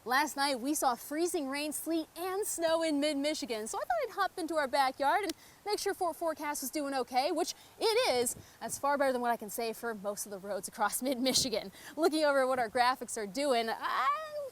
Last night we saw freezing rain, sleet, and snow in mid-Michigan, so I thought I'd hop into our backyard and make sure Fort Forecast was doing okay, which it is. That's far better than what I can say for most of the roads across mid-Michigan. Looking over at what our graphics are doing, I'm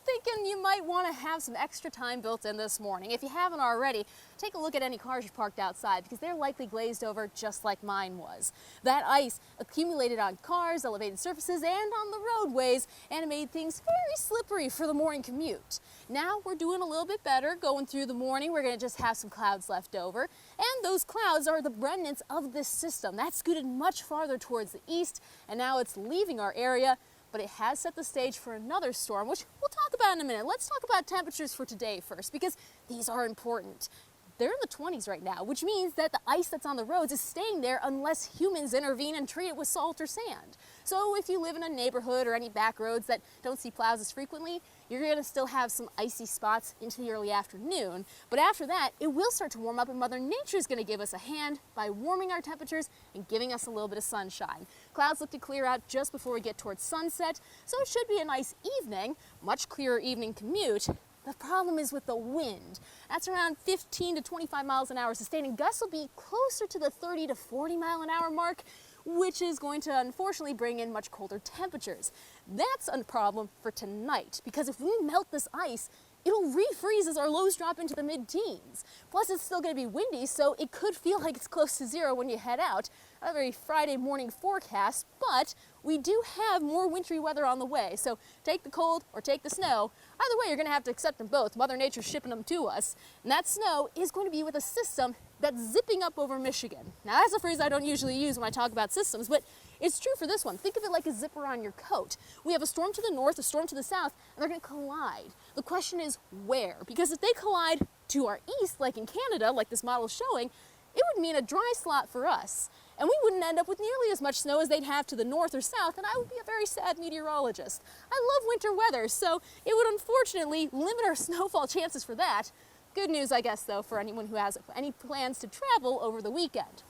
thinking you might want to have some extra time built in this morning. If you haven't already, take a look at any cars you parked outside because they're likely glazed over just like mine was. That ice accumulated on cars, elevated surfaces, and on the roadways, and it made things very slippery for the morning commute. Now we're doing a little bit better going through the morning. We're going to just have some clouds left over, and those clouds are the remnants of this system. That scooted much farther towards the east, and now it's leaving our area, but it has set the stage for another storm, which we'll talk about in a minute. Let's talk about temperatures for today first, because these are important. They're in the 20s right now, which means that the ice that's on the roads is staying there unless humans intervene and treat it with salt or sand. So if you live in a neighborhood or any back roads that don't see plows as frequently, you're going to still have some icy spots into the early afternoon. But after that, it will start to warm up, and Mother Nature is going to give us a hand by warming our temperatures and giving us a little bit of sunshine. Clouds look to clear out just before we get towards sunset, so it should be a nice evening, much clearer evening commute. The problem is with the wind. That's around 15 to 25 miles an hour sustained, and gusts will be closer to the 30 to 40 mile an hour mark, which is going to unfortunately bring in much colder temperatures. That's a problem for tonight, because if we melt this ice, it'll refreeze as our lows drop into the mid-teens. Plus, it's still going to be windy, so it could feel like it's close to zero when you head out. Not a very Friday morning forecast, but we do have more wintry weather on the way. So take the cold or take the snow. Either way, you're going to have to accept them both. Mother Nature's shipping them to us. And that snow is going to be with a system that's zipping up over Michigan. Now, that's a phrase I don't usually use when I talk about systems, but it's true for this one. Think of it like a zipper on your coat. We have a storm to the north, a storm to the south, and they're going to collide. The question is where? Because if they collide to our east, like in Canada, like this model is showing, it would mean a dry slot for us. And we wouldn't end up with nearly as much snow as they'd have to the north or south, and I would be a very sad meteorologist. I love winter weather, so it would unfortunately limit our snowfall chances for that. Good news, I guess, though, for anyone who has any plans to travel over the weekend.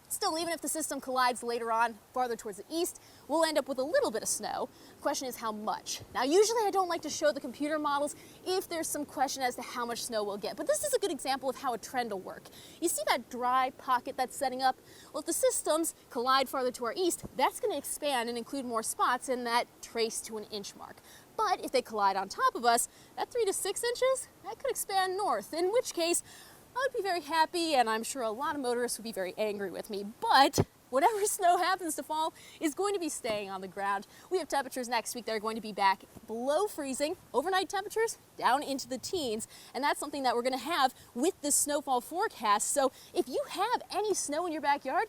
Still, even if the system collides later on farther towards the east, we'll end up with a little bit of snow. The question is how much. Now, usually I don't like to show the computer models if there's some question as to how much snow we'll get, but this is a good example of how a trend will work. You see that dry pocket that's setting up? Well, if the systems collide farther to our east, that's going to expand and include more spots in that trace to an inch mark. But if they collide on top of us, that 3 to 6 inches, that could expand north, in which case I would be very happy, and I'm sure a lot of motorists would be very angry with me. But whatever snow happens to fall is going to be staying on the ground. We have temperatures next week that are going to be back below freezing, overnight temperatures down into the teens, and that's something that we're going to have with this snowfall forecast. So if you have any snow in your backyard,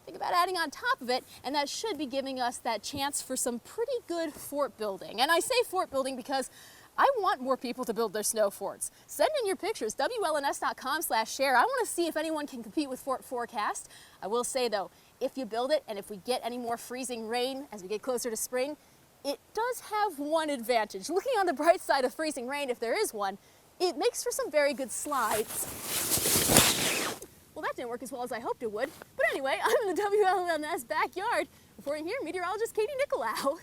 think about adding on top of it, and that should be giving us that chance for some pretty good fort building. And I say fort building because I want more people to build their snow forts. Send in your pictures, WLNS.com/share. I want to see if anyone can compete with Fort Forecast. I will say though, if you build it and if we get any more freezing rain as we get closer to spring, it does have one advantage. Looking on the bright side of freezing rain, if there is one, it makes for some very good slides. Well, that didn't work as well as I hoped it would. But anyway, I'm in the WLNS backyard. Reporting here, meteorologist Katie Nickolaou.